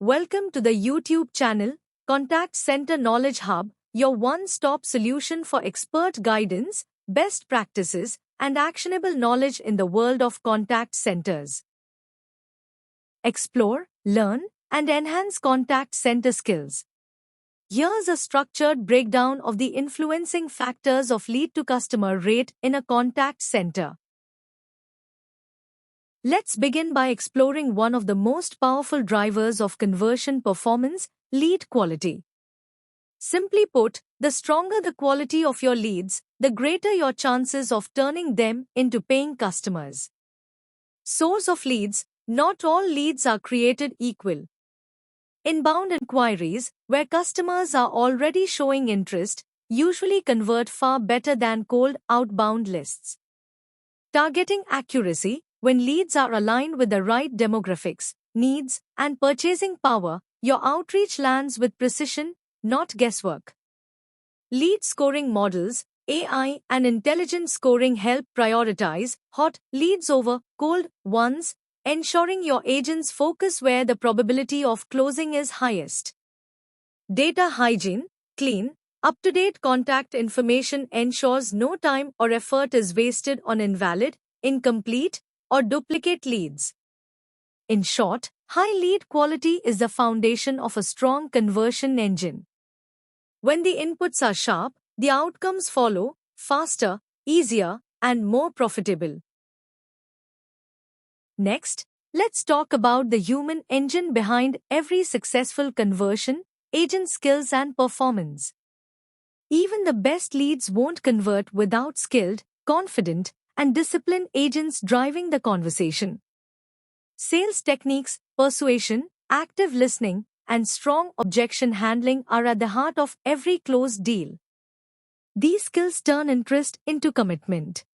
Welcome to the YouTube channel, Contact Center Knowledge Hub, your one-stop solution for expert guidance, best practices, and actionable knowledge in the world of contact centers. Explore, learn, and enhance contact center skills. Here's a structured breakdown of the influencing factors of lead-to-customer rate in a contact center. Let's begin by exploring one of the most powerful drivers of conversion performance, lead quality. Simply put, the stronger the quality of your leads, the greater your chances of turning them into paying customers. Source of leads: not all leads are created equal. Inbound inquiries, where customers are already showing interest, usually convert far better than cold outbound lists. Targeting accuracy: when leads are aligned with the right demographics, needs, and purchasing power, your outreach lands with precision, not guesswork. Lead scoring models, AI, and intelligent scoring help prioritize hot leads over cold ones, ensuring your agents focus where the probability of closing is highest. Data hygiene: clean, up-to-date contact information ensures no time or effort is wasted on invalid, incomplete, or duplicate leads. In short, high lead quality is the foundation of a strong conversion engine. When the inputs are sharp, the outcomes follow, faster, easier, and more profitable. Next, let's talk about the human engine behind every successful conversion: agent skills and performance. Even the best leads won't convert without skilled, confident, and disciplined agents driving the conversation. Sales techniques, persuasion, active listening, and strong objection handling are at the heart of every closed deal. These skills turn interest into commitment.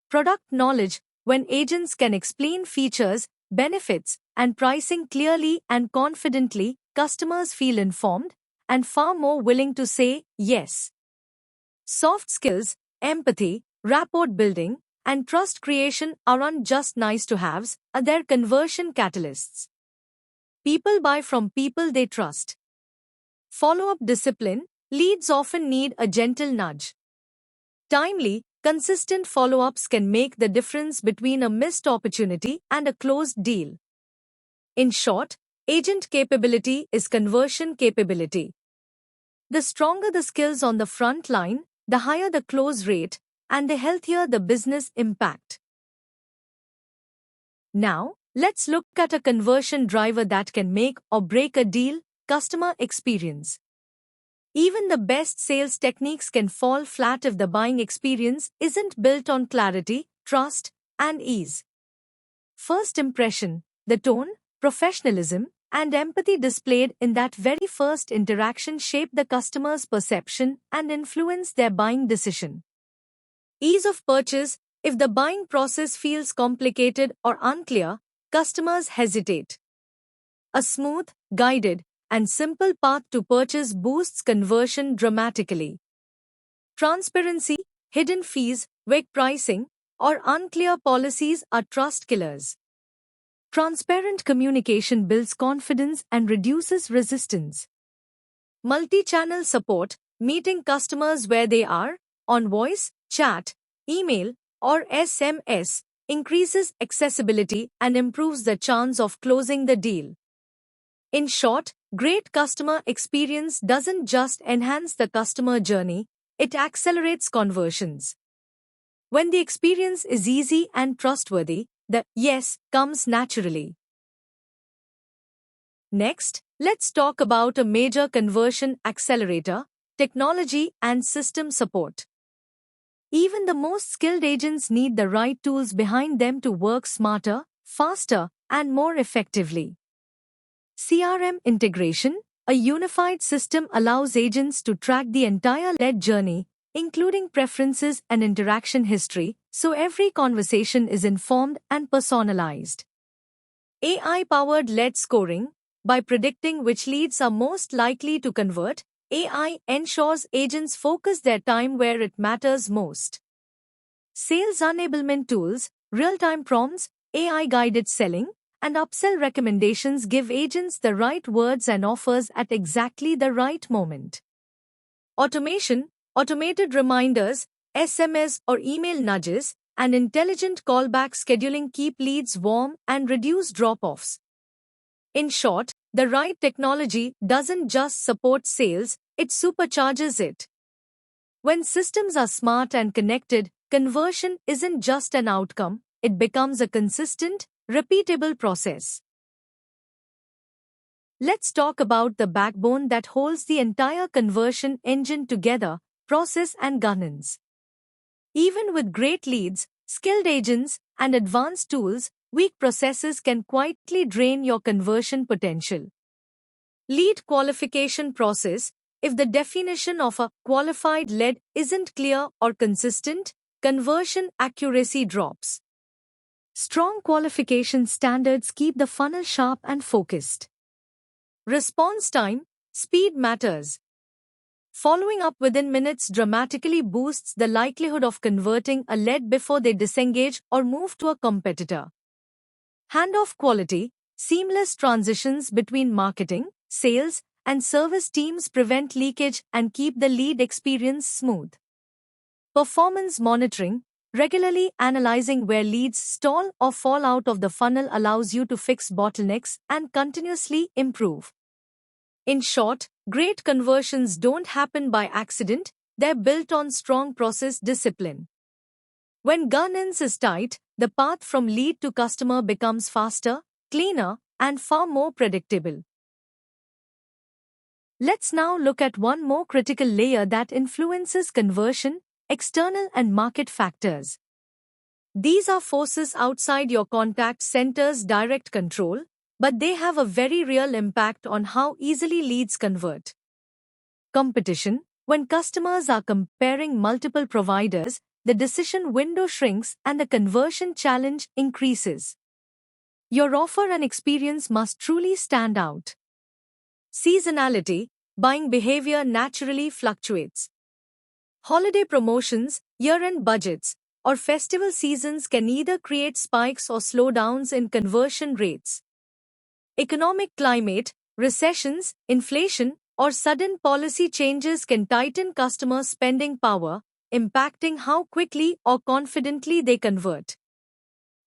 Product knowledge: when agents can explain features, benefits, and pricing clearly and confidently, customers feel informed and far more willing to say yes. Soft skills: empathy, rapport building, and trust creation aren't just nice-to-haves, they're conversion catalysts. People buy from people they trust. Follow-up discipline: leads often need a gentle nudge. Timely, consistent follow-ups can make the difference between a missed opportunity and a closed deal. In short, agent capability is conversion capability. The stronger the skills on the front line, the higher the close rate, and the healthier the business impact. Now, let's look at a conversion driver that can make or break a deal: customer experience. Even the best sales techniques can fall flat if the buying experience isn't built on clarity, trust, and ease. First impression: the tone, professionalism, and empathy displayed in that very first interaction shape the customer's perception and influence their buying decision. Ease of purchase: if the buying process feels complicated or unclear, customers hesitate. A smooth, guided, and simple path to purchase boosts conversion dramatically. Transparency: hidden fees, vague pricing, or unclear policies are trust killers. Transparent communication builds confidence and reduces resistance. Multi-channel support: meeting customers where they are, on voice, chat, email, or SMS, increases accessibility and improves the chance of closing the deal. In short, great customer experience doesn't just enhance the customer journey, it accelerates conversions. When the experience is easy and trustworthy, the yes comes naturally. Next, let's talk about a major conversion accelerator: technology and system support. Even the most skilled agents need the right tools behind them to work smarter, faster, and more effectively. CRM integration: a unified system allows agents to track the entire lead journey, including preferences and interaction history, so every conversation is informed and personalized. AI-powered lead scoring: by predicting which leads are most likely to convert, AI ensures agents focus their time where it matters most. Sales enablement tools: real-time prompts, AI-guided selling, and upsell recommendations give agents the right words and offers at exactly the right moment. Automation, automated reminders, SMS or email nudges, and intelligent callback scheduling keep leads warm and reduce drop-offs. In short, the right technology doesn't just support sales, it supercharges it. When systems are smart and connected, conversion isn't just an outcome, it becomes a consistent, repeatable process. Let's talk about the backbone that holds the entire conversion engine together: process and governance. Even with great leads, skilled agents, and advanced tools, weak processes can quietly drain your conversion potential. Lead qualification process. If the definition of a qualified lead isn't clear or consistent, conversion accuracy drops. Strong qualification standards keep the funnel sharp and focused. Response time, speed matters. Following up within minutes dramatically boosts the likelihood of converting a lead before they disengage or move to a competitor. Handoff quality, seamless transitions between marketing, sales, and service teams prevent leakage and keep the lead experience smooth. Performance monitoring, regularly analyzing where leads stall or fall out of the funnel allows you to fix bottlenecks and continuously improve. In short, great conversions don't happen by accident, they're built on strong process discipline. When governance is tight, the path from lead to customer becomes faster, cleaner, and far more predictable. Let's now look at one more critical layer that influences conversion: external and market factors. These are forces outside your contact center's direct control, but they have a very real impact on how easily leads convert. Competition. When customers are comparing multiple providers, the decision window shrinks and the conversion challenge increases. Your offer and experience must truly stand out. Seasonality. Buying behavior naturally fluctuates. Holiday promotions, year-end budgets, or festival seasons can either create spikes or slowdowns in conversion rates. Economic climate, recessions, inflation, or sudden policy changes can tighten customer spending power, impacting how quickly or confidently they convert.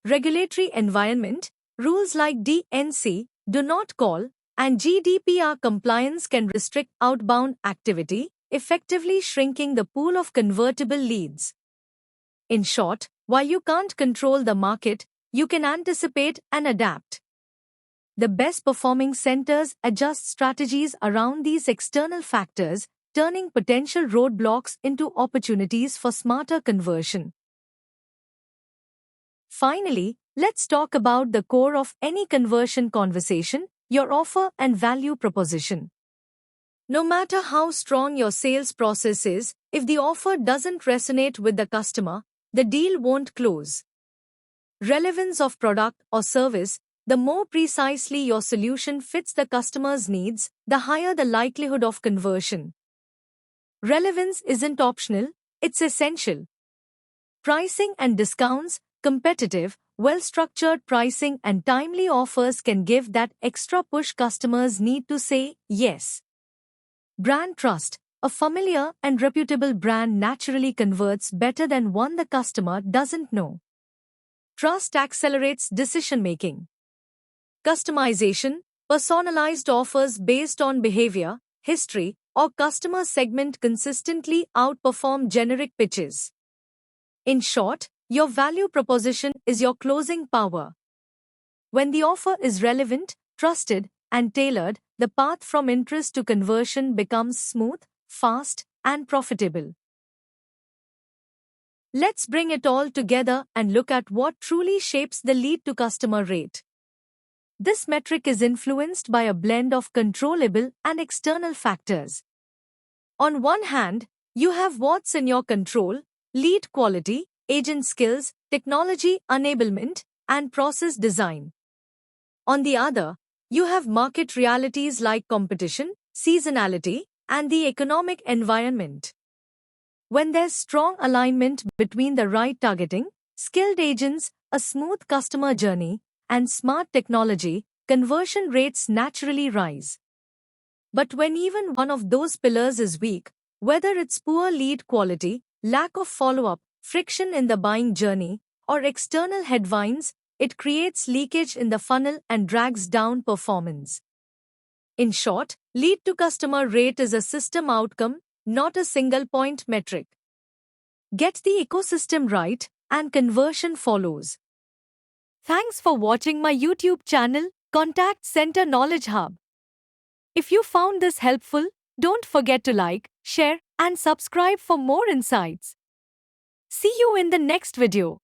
Regulatory environment, rules like DNC, do not call, and GDPR compliance can restrict outbound activity, effectively shrinking the pool of convertible leads. In short, while you can't control the market, you can anticipate and adapt. The best performing centers adjust strategies around these external factors, turning potential roadblocks into opportunities for smarter conversion. Finally, let's talk about the core of any conversion conversation: your offer and value proposition. No matter how strong your sales process is, if the offer doesn't resonate with the customer, the deal won't close. Relevance of product or service. The more precisely your solution fits the customer's needs, the higher the likelihood of conversion. Relevance isn't optional, it's essential. Pricing and discounts, competitive, well-structured pricing and timely offers can give that extra push customers need to say yes. Brand trust. A familiar and reputable brand naturally converts better than one the customer doesn't know. Trust accelerates decision-making. Customization. Personalized offers based on behavior, history, or customer segment consistently outperform generic pitches. In short, your value proposition is your closing power. When the offer is relevant, trusted, and tailored, the path from interest to conversion becomes smooth, fast, and profitable. Let's bring it all together and look at what truly shapes the lead to customer rate. This metric is influenced by a blend of controllable and external factors. On one hand, you have what's in your control: lead quality, agent skills, technology enablement, and process design. On the other, you have market realities like competition, seasonality, and the economic environment. When there's strong alignment between the right targeting, skilled agents, a smooth customer journey, and smart technology, conversion rates naturally rise. But when even one of those pillars is weak, whether it's poor lead quality, lack of follow-up, friction in the buying journey, or external headwinds, it creates leakage in the funnel and drags down performance. In short, lead to customer rate is a system outcome, not a single point metric. Get the ecosystem right, and conversion follows. Thanks for watching my YouTube channel, Contact Center Knowledge Hub. If you found this helpful, don't forget to like, share, and subscribe for more insights. See you in the next video.